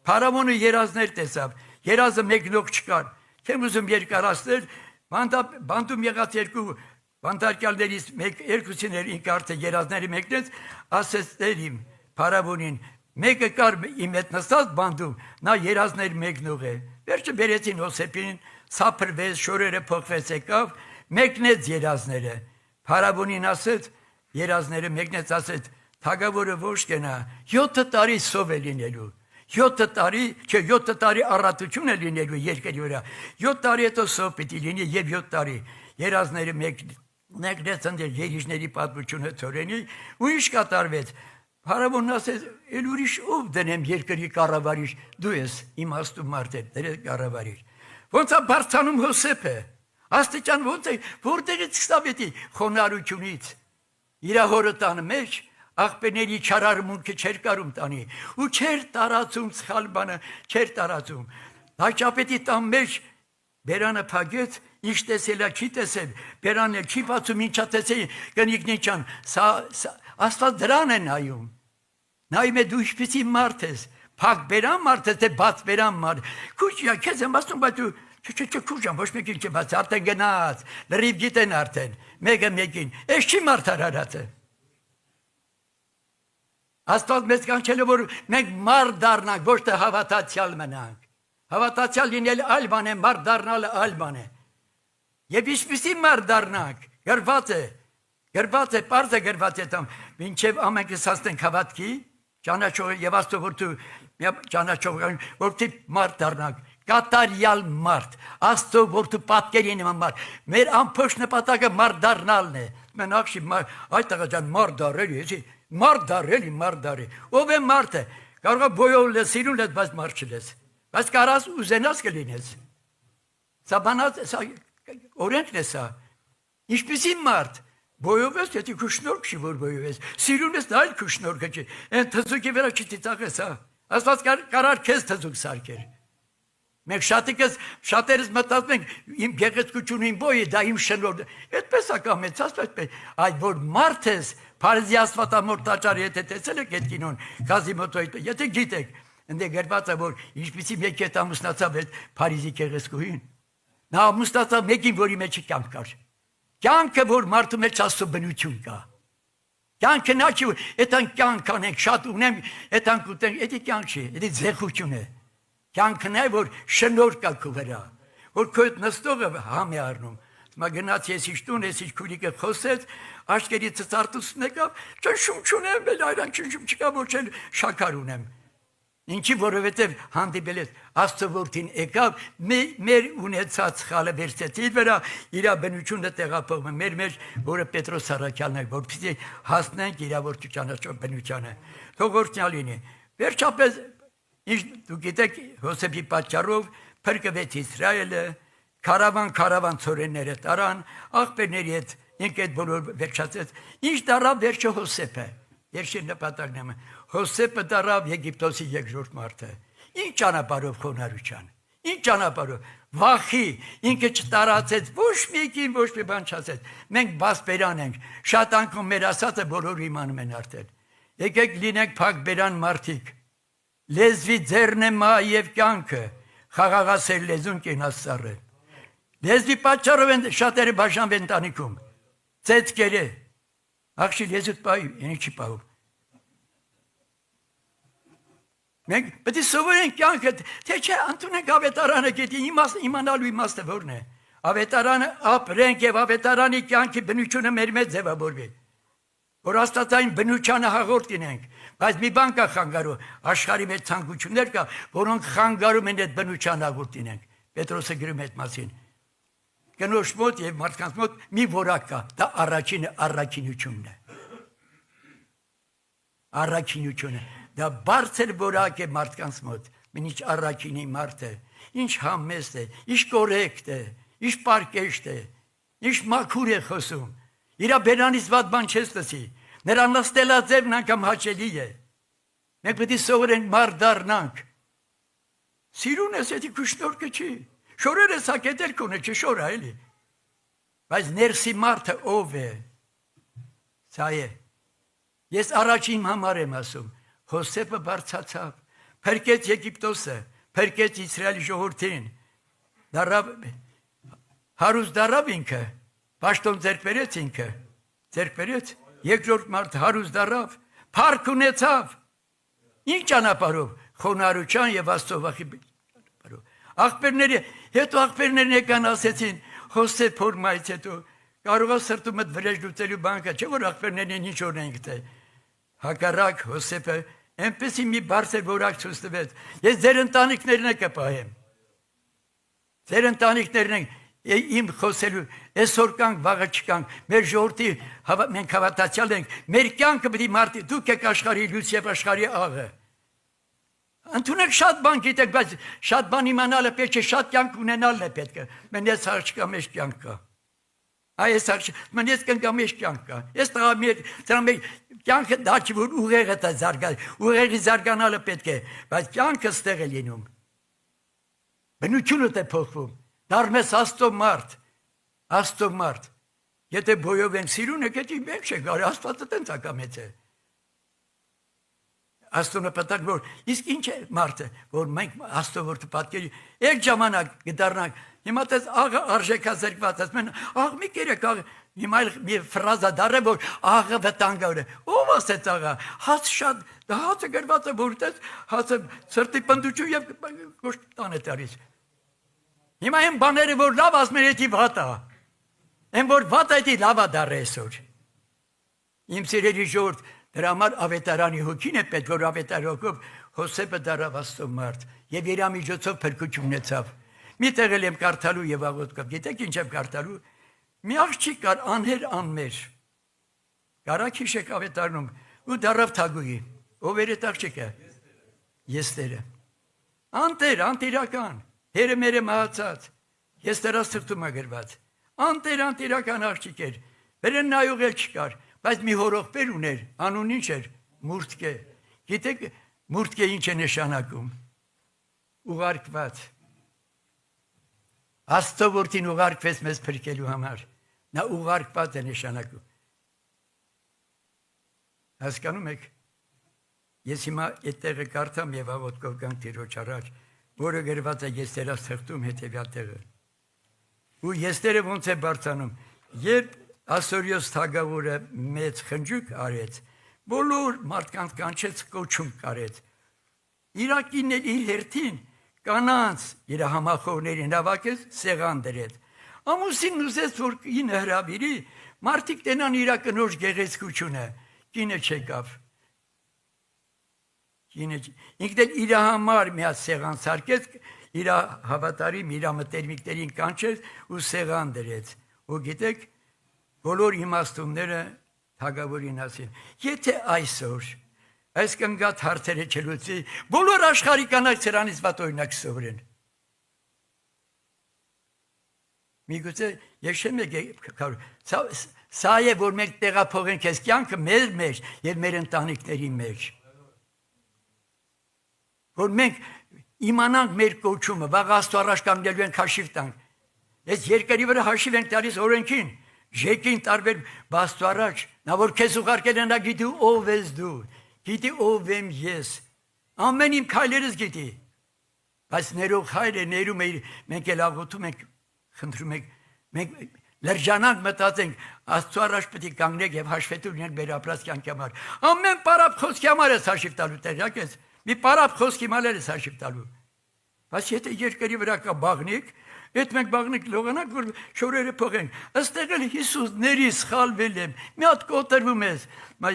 A: Փարավոնը երազներ տեսավ։ Երազը մեկնող չկար։ Չեմ ուզում երկարացնել, բանդում եղած երկու բանդարկյալներից երկուսիներ ինքը արդեն երազների մեկնեց, ասեց Տերիմ Փարավոնին, մեկը կար իմ հետ նստած բանդում, նա երազներ մեկնող է։ Վերջը բերեցին Հոսեփին, սափրվեց, շորերը փոխվեց եկավ, մեկնեց երազները։ Փարավոնին ասեց, երազները մեկնեց, ասեց, թագավորը ոչ կենա, 7 տարի սով է լինելու։ 7 տարի առատություն է լինելու երկրի վրա։ 7 տարի հետո սով պիտի լինի եւ 7 տարի։ Երազները մեկնեց ընդեր երիժների պատմությունը ծորենի ու ինչ կատարվեց։ Փարավոնն ասեց, «Էլ ուրիշ ով դնեմ երկրի կառավարիչ, դու ես իմաստու մարդ ես, դրես կառավարիչ»։ Ոնց է բարձանում Հոսեփը։ Աստիճան ոնց է, որտեղից սկսավետի խոնարհությունից։ Իր հորը տանը մեջ աղբերների չարարմունքը չեր կարում տանի ու չեր տարածում սխալ բանը, չեր տարածում։ Դաշապետի տան մեջ բերանը փակեց, ինչ տեսել է, չի տեսել, բերանը չի բացում, ինչա տեսել, կնիկն ինչան, Աստված դրան է նայում։ Նայում է դու ինչպիսի մարդ ես, փակ բերան մարդ ես, թե բաց բերան մարդ։ Քուչյա, քեզ եմ ասում, բայց դու քուչան, ոչ մեկին չի բաց, արդեն գնաց, լրիվ գիտեն արդեն, մեկը մեկին, ես չի մարդ արարածը։ Աստված մեզ կանչել է, որ մենք մարդ դառնանք, ոչ թե հավատացյալ մնանք։ Հավատացյալ լինել այլ բան է, մարդ դառնալը այլ բան է։ Եվ ինչպիսի մարդ դառնանք, գրված է, պարզ է գրված է տամ, մինչև ամենքս հասնենք հավատքի, ճանաչողը եւ Աստծո որդու ճանաչողը, որտի մարդ դառնանք, կատարյալ մարդ, Աստծո որդու պատկերի նման մարդ։ Մեր ամբողջ նպատակը մարդ դառնալն է։ Մենակ շի այդ տղա ջան մարդ դառել է, մարդ դառել։ Ով է մարդը։ Կարող է բոյով լես, սիրուն լես, բայց մարդ չլես։ Բայց կարաս ուզենաս կլինես։ Սա բանած, սա օրենքն է սա։ Ինչպիսի մարդ։ Բոյով ես, եթե քու շնորհք չի, որ բոյով ես։ Սիրուն ես, դա այլ քու շնորհքը չի։ Այն թզուկի վրա չծիծաղես, հա։ Աստված կարար քեզ թզուկ սարքեր։ Մենք շատերս մտածում ենք իմ գեղեցկությունը իմ բոյը, դա իմ շնորհը։ Այդպես է կամեցած, այդ որ մարդ ես, Փարիզի Աստվածամոր տաճարի հետ տեսել եք այդ կինոն, Կազիմոտոյի, եթե գիտեք, ընդ գրված է, որ ինչպիսի մեկի հետ ամուսնացավ այդ Փարիզի գեղեցկուհին։ Նա ամուսնացավ մեկին, որի մեջ կյանք կար։ Կյանքը, որ մարդու մեջ Աստծո բնություն կա։ Կյանքը նա չի, այդան կյանք անենք, շատ ունեմ, այդան կուտենք, այդի կյանք չի, այդի ձեղություն է։ Կյանքն է, որ շնորհ կա քո վրա, որ քո հետ նստողը համ է առնում։ Մա գնաց ես իշ տուն, ես իշ քուրիկը խոսեց, աշկերի ծծարտուսն եկավ, ճնշում չունեմ, էլ այրան ճնշում չկա, ոչ էլ շաքար ունեմ։ Ինչի, որովհետև հանդիպել ես Աստծո որդին եկավ, մեր ունեցած խալը վերցեց իր վրա, իր բնությունը տեղափոխում է, մեր որը Պետրոս Սարաքյանն է, որպեսզի հասնենք իր որդու ճանաչող բնությանը։ Թող օրհնյալ լինի։ Վերջապես, դուք գիտեք, Հոսեփի պատճառով փրկվեց Իսրայելը, քարավան ցորենները տարան, աղբերների հետ ինք այդ բոլոր վերջացեց։ Ինչ դարավ վերջը Հոսեփը։ Վերջի նպատակն է Հոսեփը դարավ Եգիպտոսի երկրորդ մարդը։ Ինչ ճանապարհով խոնարհության, ինչ ճանապարհով վախի, ինքը չտարածեց, ոչ մեկին ոչ մի բան չասեց։ Մենք բասբերան ենք, շատ անգամ մեր ասածը բոլորը իմանում են արդեն։ Եկեք լինենք փակ բերան մարդիկ։ Լեզվի ձեռն է մա եւ կյանքը, խաղաղասեր լեզուն կենասառը։ Լեզվի պատճառով են շատերը բաժանվել ընտանիքում։ Ծեծկերը աղջի լեզուդ պահի, ինի չի պահում։ Մենք պետք է սովորենք կյանքը, թե չէ ընդունենք ավետարանը, գիտի իմանալու իմաստը որն է։ Ավետարանը ապրենք եւ ավետարանի կյանքի բնությունը մեր մեջ ձևավորվի։ Որ աստվածային բնությանը հաղորդ լինենք, բայց մի բան կա խանգարում, աշխարհի մեջ ցանկություններ կա, որոնք խանգարում են այդ բնության հաղորդ լինենք։ Պետրոսը գրում է այդ մասին։ Կնոջ մոտ եւ մարդկանց մոտ մի որակ կա, դա առաքինությունն է։ Առաքինությունը, դա բարձր որակ է մարդկանց մոտ, ինչ առաքինի մարդ է, ինչ համեստ է, ինչ կորեկտ է, ինչ պարկեշտ է, ինչ մաքուր է խոսում, իրա բերանից վատ բան չես լսի, նրա նստելաձևն անգամ հաճելի է, մենք պետք է սովորենք մարդ դառնանք, սիրուն ես, եթե քո շնորհքը չի, շորերը սակետեր կունը չշորա էլի, բայց ներսի մարդը ով է, սա է, ես առաջին համար եմ ասում, Հոսեփը բարձացավ, փրկեց Եգիպտոսը, փրկեց Իսրայելի ժողովրդին, դարավ, հարուստ դարավ ինքը, պաշտոն ձեռք բերեց ինքը, ձեռք բերեց, երկրորդ մարդ հարուստ դարավ, փառք ունեցավ, ինչ ճանապարհով, խոնարհության եւ Աստծո վախի ճանապարհով, աղբերները, հետո աղբերներն եկան ասեցին, Հոսեփ փորմայից հետո, կարող է սրտումդ վրեժ լուծելու բան կա, չէ՞ որ աղբերներն ինչ օրենք թե հակառակ Հոսեփը այնպեսի մի բարձր որակ ցույց տվեց։ Ես ձեր ընտանիքներն եք կպահեմ։ Ձեր ընտանիքներն եք իմ խոսելու, այսօր կանք, վաղը չկանք, մեր ժողովրդի մենք հավատացյալ ենք, մեր կյանքը պետք է մարդի, դուք եք աշխարհի լույս եւ աշխարհի աղը։ Ընդունեք շատ բան գիտեք, բայց շատ բան իմանալը պետք է, շատ կյանք ունենալն է պետք է։ Մենես աղջկա մեջ կյանք կա։ Այս մենես կնկա մեջ կյանք կա։ Ես տղամի կյանքը դա չի, որ ուղեղը դա զարգանալ, ուղեղի զարգանալը պետք է, բայց կյանքը ստեղ է լինում։ Բնությունը է փոխվում, դառնես Աստծո մարդ։ Եթե բոյով են սիրուն եք, եթե մենք չենք գարի, Աստվածը տենց ակամեց է։ Աստծո նպատակ որ, իսկ ինչ է մարդը, որ մենք Աստծո որդու պատկերի, այդ ժամանակ կդառնանք, հիմա տես աղը արժեքազրկված, ասում են, աղ մի կերեք, հիմա մի ֆրազա դառը, որ աղը վտանգավոր է, ով ասեց աղը, հաց շատ, դա հացը գրված է, որ տես հացը սրտի պնդուչու և կոշտան է տարիս։ Հիմա են բաները, որ լավ ասում են, էդի վատ է, են որ վատ է, էդի լավ է դառը այսօր։ Իմ սիրելի ժողովուրդ, դրա համար ավետարանի հոգին է պետք, որ ավետարանի հոգով Հոսեփը դառավ Աստծո մարդ եւ իր միջոցով փրկություն ունեցավ։ Մի տեղ եմ կարդալու եւ աղոթքով, գիտեք ինչ եմ կարդալու։ Մի աղջիկ կար անհեր անմեր։ Կարաքիշեք ավետարանում ու դառավ թագուհի։ Ով էր այդ աղջիկը։ Եստերը։ Անտերական, հերը մերը մահացած։ Եստերա սրտում է գրված։ Անտերական աղջիկ էր։ Վերեն նայող էլ չկար։ Բայց մի հորողբեր ուներ, անուն ինչ էր, մուրդկե։ Գիտեք, մուրդկե ինչ է նշանակում։ Ուղարկված։ Աստծո որդին ուղարկվեց մեզ փրկելու համար։ Նա ուղարկված է նշանակում։ Հասկանում եք։ Ես հիմա այդ տեղը կարդամ եւ աղոթքով գամ Տիրոջ առաջ, որը գրված է Եստերա սրտում հետեւյալ տեղը։ Ու Եստերը ոնց է բարձանում, երբ Ասորիոս թագավորը մեծ խնջուկ արեց, բոլոր մարդկանց կանչեց կոչում կարեց։ Իրակին էլ իր հերթին կանանց իր համախոհներին հավաքեց, սեղան դրեց։ Ամուսինն ուզեց, որ կինը հրավիրի, մարդիկ տենան իր կնոջ գեղեցկությունը, կինը չեկավ։ Ինքն էլ իր համար մի հատ սեղան սարքեց, իր հավատարիմ, իր մտերմիկներին կանչեց ու սեղան դրեց։ Ու գիտեք, բոլոր իմաստունները թագավորին ասին, եթե այսօր այս կնգատ հարցերը չլուծի, բոլոր աշխարհի կանայք սրանից վատ օրինակ սովորեն։ Միգուցե ես չեմ եկել, սա է, որ մենք տեղափոխենք այս կյանքը մեր մեջ եւ մեր ընտանիքների մեջ։ Որ մենք իմանանք մեր կոչումը, վաղ Աստծո առաջ կանգնելու ենք հաշիվ տանք։ Այս երկրի վրա հաշիվ ենք տալիս օրենքին, ժեկին տարբեր Աստծո առաջ, նա որ քեզ ուղարկել է, նա գիտի ով ես դու, գիտի ով եմ ես, ամեն իմ քայլերս գիտի։ Բայց ներող հայր է, ներում է, մենք էլ աղոթում ենք, խնդրում ենք, մենք լրջանանք մտածենք, Աստծո առաջ պետք է կանգնենք եւ հաշվետու լինենք մեր ապրած կյանքի համար։ Ամեն պարապ խոսքի համար ես հաշիվ տալու, տեղյակ ես։ Մի պարապ խոսքի համար ես հաշիվ տալու։ Բայց եթե երկրի վրա կա բաղնիկ, այդ մենք բաղնիկ լողանանք, որ շորերը փողենք։ Այստեղ էլ Հիսուս ների սխալվել եմ, մի հատ կոտրվում ես։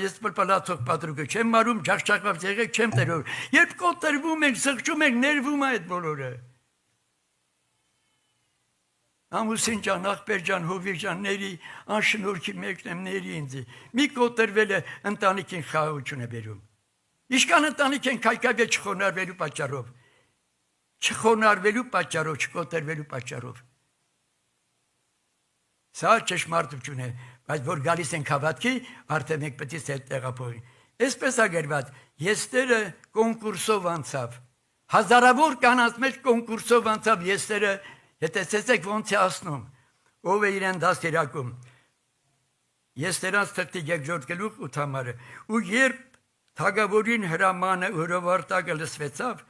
A: Ես պլպլացող պատրուկը չեմ մարում, ջախջախված եղեք չեմ տերոր։ Երբ կոտրվում ենք, սղճում ենք, ներվում է այդ բոլորը։ Ամուսին ջան, աղբեր ջան, հովիվ ջան, ների, անշնորհքի մեկն եմ, ների ինձ։ Մի կոտրվել է ընտանիքին խաղաղություն է բերում։ Ինչքան ընտանիք են քայքայվել չխոնարհվելու պատճառով։ Չխոնարհվելու պատճառով, չկոտրվելու պատճառով։ Սա ճշմարտություն է, բայց որ գալիս ենք հավատքի, արդեն մենք պետք է տեղափոխենք։ Այսպես է գրված, Եստերը կոնկուրսով անցավ։ Հազարավոր կանանց մեջ կոնկուրսով անցավ Եստերը, հետեցեք ոնց է ասնում, ով է իրեն դաստիարակում։ Եստերans թղթի 2-րդ գլուխ 8-ը։ Ու երբ թագավորին հրամանը հրովարտակը լսվեցավ,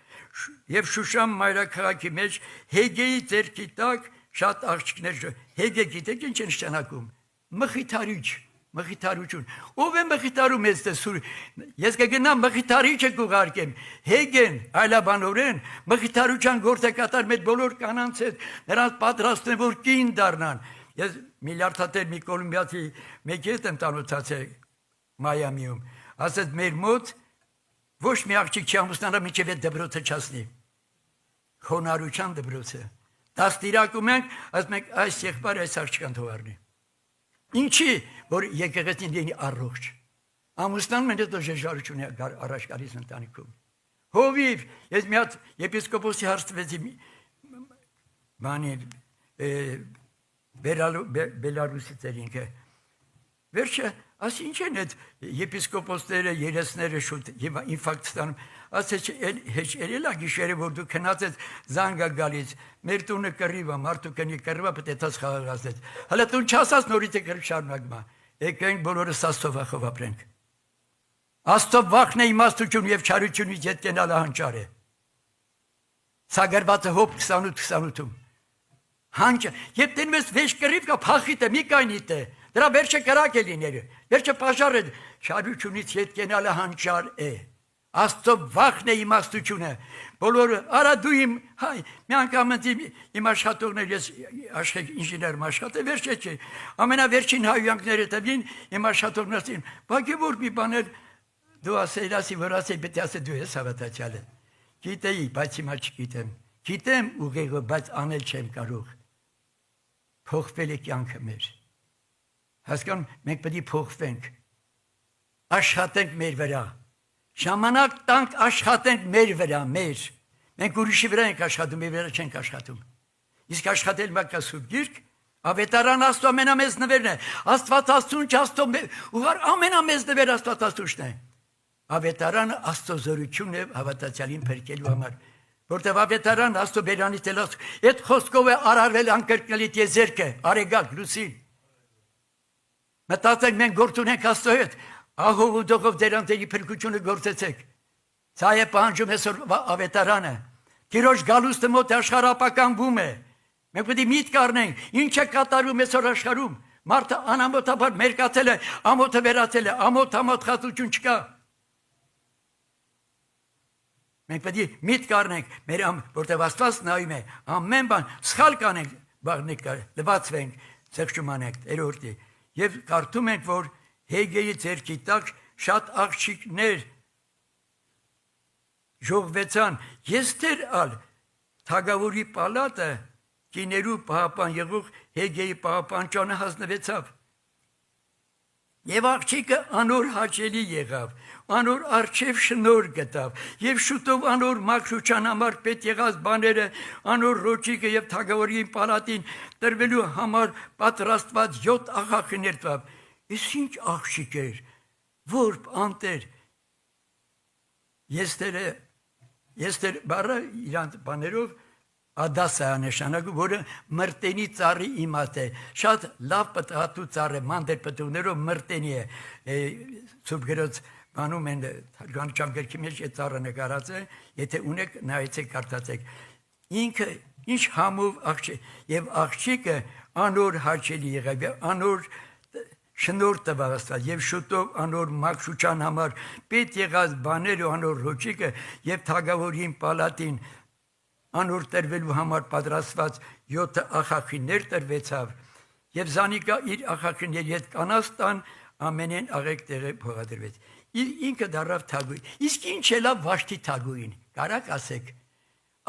A: եւ Շուշան մայրաքաղաքի մեջ Հեգեի ձեռքի տակ շատ աղջիկներ։ Հեգե գիտեք ինչ է նշանակում։ Մխիթարիչ, մխիթարություն։ Ով է մխիթարում ես դեսուր։ Ես կգնամ մխիթարիչը կուղարկեմ։ Հեգեն այլաբանորեն մխիթարության գործ է կատարում այդ բոլոր կանանց հետ, նրանց պատրաստն է որ կին դառնան։ Ես միլիարդատեր մի կոլումբիացի մեկի հետ եմ տանոթացել Մայամիում։ Ասեց մեր մոտ ոչ մի աղջիկ չի ամուսնանա մինչև այդ դպրոցը չասնի։ Խոնարհության դպրոցը։ Դաստիարակում ենք, ասում ենք այս եղբայրը այս աղջկան թող առնի։ Ինչի, որ եկեղեցին լինի առողջ։ Ամուսնանում են հետո ժեժարություն առաջ գալիս ընտանիքում։ Հովիվ, ես մի հատ եպիսկոպոսի հարցվեցի բանի Բելարուսից էր ինքը։ Վերջը, ասի ինչ են այդ եպիսկոպոսները, երեսները շուտ եւ ինֆարկտ ստանում, ասեց հեչ երելա գիշերը որ դու քնածես զանգա գալիս, մեր տունը կռիվա, մարդու կնի կռիվա, պետք է տաս խաղաղացնես։ Հələ տուն չասած նորից է կռիվ շարունակմա։ Եկենք բոլորս Աստծո վախով ապրենք։ Աստծո վախն է իմաստություն եւ չարությունից հետ կենալը հանճար է։ Սա գրված է Հոբ 28-28-ում։ Հանճը, երբ դնում ես վեճ կռիվ կա, փախիտ է, մի կայնիտ է։ Դրա վերջը կրակ է լինելու, վերջը պաշար է, չարությունից հետ կենալը հանճար է։ Աստծո վախն է իմաստությունը։ Բոլորը, արա դու իմ, հայ, մի անգամ իմ աշխատողներ, ես աշխեք ինժեներում աշխատել, վերջը չէ, ամենավերջին հայույանքները տվին, իմ աշխատողներին, բակի որ մի բաներ դու ասել ասի, որ ասել, պետք է ասել դու ես հավատացյալը։ Գիտեի, բայց հիմա չգիտեմ։ Գիտեմ ուղեղը, բայց անել չեմ կարող։ Փոխվել է կյանքը մեր։ Հասկանում, մենք պետք է փոխվենք, աշխատենք մեր վրա, ժամանակ տանք աշխատենք մեր վրա, մեր, մենք ուրիշի վրա ենք աշխատում, մեր վրա չենք աշխատում, իսկ աշխատել մակա սուրբ գիրք, ավետարան Աստծո ամենամեծ նվերն է, Աստված Աստծուն չաստո, ուղար ամենամեծ նվեր Աստված Աստուշն է, ավետարանը Աստծո զորությունն է հավատացյալին փրկելու համար, որտեղ ավետարան Աստծո բերանից էլ Աստծո, այդ խոսքով է արարվել անկրկնելի տիեզերքը, արեգակ, լուսին, մտածենք մենք գործ ունենք Աստծո հետ, ահով ու դողով դերանտերի փրկությունը գործեցեք, սա է պահանջում այսօր ավետարանը, Տիրոջ գալուստը մոտ աշխարհ ապականվում է, մենք պետք է միտք առնենք, ինչ է կատարում այսօր աշխարհում, Մարդը անամոթաբար մերկացել է, ամոթը վերացել է, ամոթ խածություն չկա։ Մենք պետք է միտք առնենք, որտեղ Աստված նայում է, ամեն բան սխալ կանենք, լվացվենք, ցեղշումանենք, երրորդի։ Եվ կարդում ենք, որ Հեգեի ձեռքի տակ շատ աղջիկներ ժողվեցան, Եստեր ալ թագավորի պալատը կիներու պահապան եղող Հեգեի պահապանճանը հանձնվեցավ։ Եվ աղջիկը անոր հաճելի եղավ, անոր առջև շնոր գտավ, եւ շուտով անոր մաքրության համար պետք եղած բաները անոր ռոճիկը եւ թագավորի պալատին տրվելու համար պատրաստված 7 աղախներ տվավ։ Իսկ ինչ աղջիկ էր, որ անտեր Եստեր բառը իրանց բաներով Ադասա նշանակում, որը մրտենի ծառի իմաստ է, շատ լավ պտղատու ծառ է, մանտեր պտուղներով մրտենի է, Սուրբ Գրոց բանում են, թարգմանության գրքի մեջ այդ ծառը նկարած է, եթե ունեք նայեցեք, կարդացեք, ինքը ինչ համով աղջիկ, եւ աղջիկը անոր հաճելի եղավ, անոր շնոր տվավ Աստված, եւ շուտով անոր մաքրության համար պետք եղած բաները անոր ռոճիկը եւ թագավորին պալատին անոր տրվելու համար պատրաստված 7 աղախիններ տրվեցավ եւ Զանիկա իր աղախինների հետ կանաստան ամենեն աղեկ տեղը փոխադրվեց։ Ինքը դարավ թագուհի։ Իսկ ինչ էլա Վաշտի թագուհին։ Կարակ ասեք։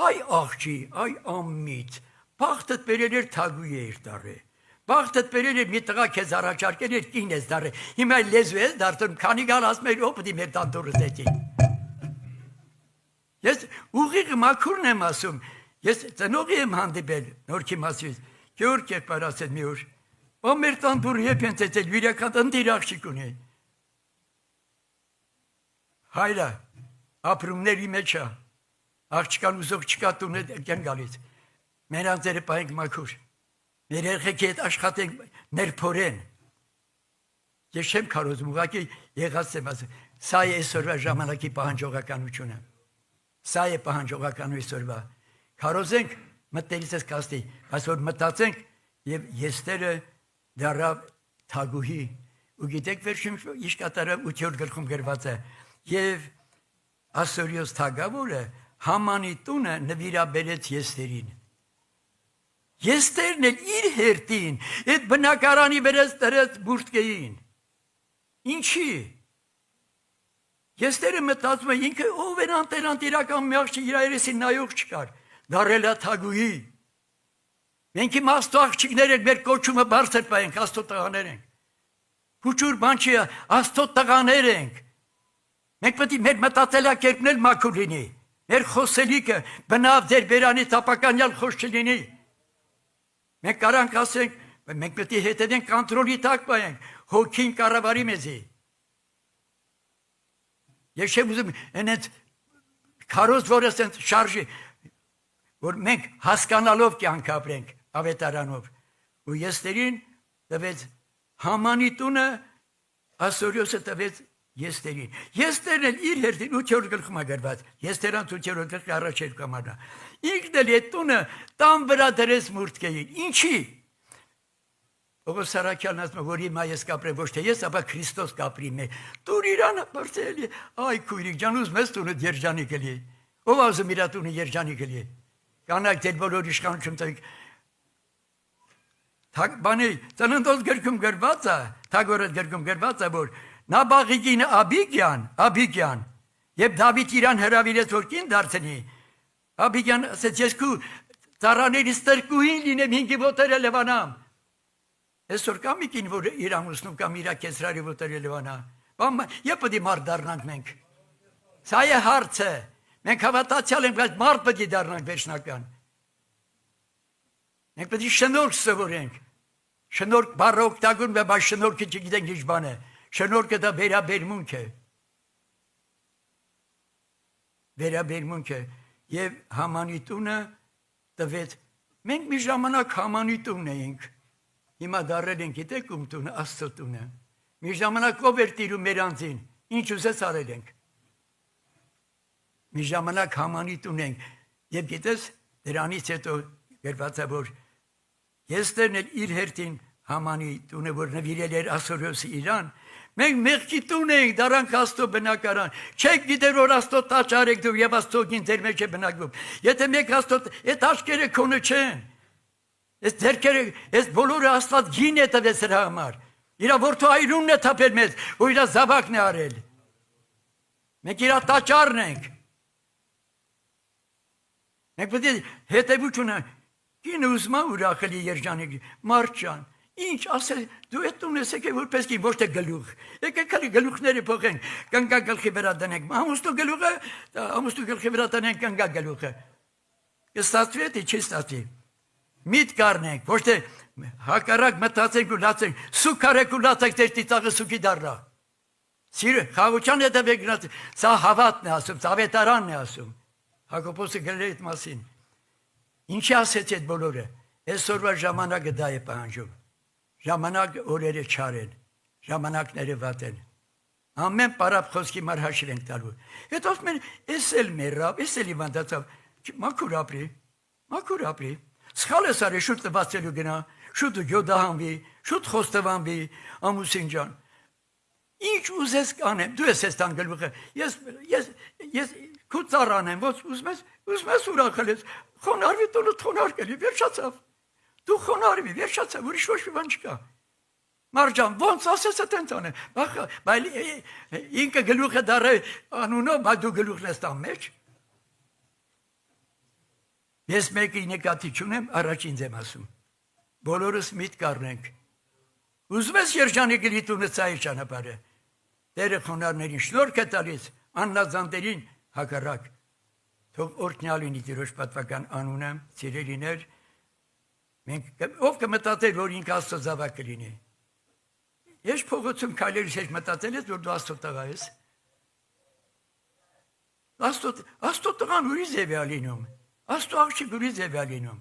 A: Այ աղջի, այ ամմիտ, բախտդ բերել էր թագուհի էր դարը։ Բախտդ բերել էր մի տղա քեզ առաջարկել էր կին ես դարը։ Հիմա լեզու ես դարձնում, քանի գալ ասում էր օպտի մեր տանտորը դեցին։ Ես ուղիղ մաքուրն եմ ասում, ես ծնողի եմ հանդիպել Նորքի մասից, Գեորգ եղբայր ասեց մի օր, «Ո մեր տանտորը եփ են ծեցել, վիրական ընտիր աղջիկ ունի»։ Հայրը ապրումների մեջ է, աղջկան ուզող չկա տունը կեն գալիս, մեր անձերը պահենք մաքուր, մեր երեխեքի հետ աշխատենք ներփորեն։ Ես չեմ քարոզում, ուղղակի եղած եմ ասում, սա է այսօրվա ժամանակի պահանջողականությունը։ Սա է պահանջողականը այսօրվա։ Քարոզենք մտերից ես կաստի, այսօր մտածենք եւ Եստերը դարավ թագուհի։ Ու գիտեք վերջին ինչ կատարավ 8-րդ գլխում գրված է։ Եվ Ասորիոս թագավորը Համանի տունը նվիրաբերեց Եստերին։ Եստերն էլ իր հերթին այդ բնակարանի վերած տրեց բուրտկեին։ Ինչի։ Եստերը մտածում է ինքը ով էր անտերական մի աղջիկ իր երեսին նայող չկար, դարել է թագուհի։ Մենք իմ աստծո աղջիկներ ենք, մեր կոչումը բարձր պահենք, աստծո տղաներ ենք։ Հուճուր բան չի, աստծո տղաներ ենք։ Մենք պետք է մեր մտածելակերպն էլ մաքուր լինի, մեր խոսելիքը բնավ ձեր բերանի տապականյալ խոսք չլինի։ Մենք կարանք ասենք, մենք պետք է հետևենք կոնտրոլի տակ պահենք, հոգին կառավարի մեզի։ Ես չեմ ուզում այնց քարոզ, որ ասենց շարժի, որ մենք հասկանալով կյանք ապրենք ավետարանով։ Ու Եստերին տվեց Համանի տունը, Ասորիոսը տվեց Եստերին։ Եստերն էլ իր հերթին 8-րդ գլխում է գրված, Եստերանց 8-րդ գլխի առաջ կամարնա։ Ինքն էլ այդ տունը տան վրա դրեց մուրտկեին։ Ինչի։ Պողոս Սարաքյանն ասում է, որ հիմա ես կապրեմ ոչ թե ես, ապա Քրիստոս կապրի մեր։ Տուր իրանը բարձելի, այ քույրիկ ջան, ուզում ես տունը երջանիկ էլի։ Ով ասում իր տունը երջանիկ էլի։ Կանայք դեր բոլոր իշխանություն տվեք։ Բանի ծննդոց գրքում գրված է, թագորոց գրքում գրված է, որ Նաբաղիկին Աբիգյան, եւ Դավիթ իրան հրավիրեց, որ կին դարձնի։ Աբիգյան ասեց, ես քու ծառաներից տրկուհին լինեմ, 5 ոտերը լվանամ։ Այսօր կա մի կին, որ իր ամուսնում կամ իր կեսրարի ոտերը լվանա։ Եվ պետք է մարդ դառնանք մենք։ Սա է հարցը։ Մենք հավատացյալ ենք, բայց մարդ պետք է դառնանք վերջնական։ Մենք պետք է շնորհք սովորենք։ Շնորհք բառը օգտագործում է, բայց շնորհքը չգիտենք ինչ բան է։ Շնորհքը դա վերաբերմունք է։ Վերաբերմունք է։ Եվ Համանի տունը տվեց։ Մենք մի ժամանակ Համանի տունն էինք։ Հիմա դարել ենք, գիտեք ում տունը, Աստծո տունը։ Մի ժամանակ ով էր տիրում մեր անձին, ինչ ուզեց արել ենք։ Մի ժամանակ Համանի տուն ենք, եւ գիտես, դրանից հետո գրված է, որ Եստերն էլ իր հերթին Համանի տունը, որ նվիրել էր Ասորոս Իրան, մենք մեղքի տուն ենք, դարանք Աստծո բնակարան, չեք գիտեր, որ Աստծո տաճար եք դու և Աստծո գին ձեր մեջ է բնակվում, եթե մեկ Աստծո, այդ աչքերը քոնը չեն, այս ձեռքերը, այս բոլորը Աստված գին է տվեց սրա համար, իրա որդու այրունն է թափել մեզ, որ իրա զավակն է արել, մենք իրա տաճարն ենք, մենք պետք է հետևությունը, կինը ուզմա ուրախելի երջանիկ, մարդ ջան, ինչ ասել, դու այդ տուն ես եկե որպես կին, ոչ թե գլուխ, եկե քալի գլուխները փոխենք, կնգա գլխի վրա դնենք, ամուստու գլուխը, ամուստու գլխի վրա դնենք կնգա գլուխը, կստացվի է, չի ստացվի, միտ կարնենք, ոչ թե հակառակ մտածենք ու լացենք, սուք արեք ու լացեք, ձեր ծիծաղը սուքի դառնա, սիրը, խաղության հետև է գնաց, սա հավատն է ասում, սա ավետարանն է ասում, Հակոբոսը գրել է այդ մասին, ինչի ասեց այդ բոլորը, այսօրվա ժամանակը դա է պահանջում, ժամանակ օրերը չար են, ժամանակները վատ են, ամեն պարապ խոսքի մար հաշիվ ենք տալու, հետ ասում են, ես էլ մերավ, ես էլ իվանդացավ, մաքուր ապրի, սխալ ես արի, շուտ տվացելու գնա, շուտ գյոդահանվի, շուտ խոստվանվի, ամուսին ջան, ինչ ուզես կանեմ, դու ես տան գլուխը, ես քու ծառան եմ, ուզում ես ուրախել ես, խոնարվի տունը խոնարկելի, վերջացավ, դու խոնարվի, վերջացավ, ուրիշ ոչ մի բան չկա, Մարջան, ոնց ասես է տենց անեմ, բայց ինքը գլուխը դարը անունով, բայց դու գլուխն ես տան մեջ, ես մեկի նկատի չունեմ, առաջին ձեմ ասում, բոլորս միտ կառնենք, ուզում ես երջանիկ լի տունը ծայր ճանապարհը, Տերը խոնարհներին շնորհք է տալիս, աննազանդերին հակառակ, թող օրհնյալ լինի Տիրոջ պատվական անունը, սիրելիներ, ով կմտածեր, որ ինքը Աստծո զավակ կլինի, ես փողոցում քայլելիս հետ մտածել ես, որ դու Աստծո տղա ես, Աստծո տղան ուրիշ ձև է լինում, Աստծո աղջիկ ուրիշ ձև է լինում,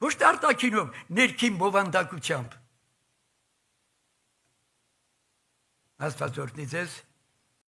A: ոչ թե արտաքինով, ներքին բովանդակությամբ, Աստված օրհնի ձեզ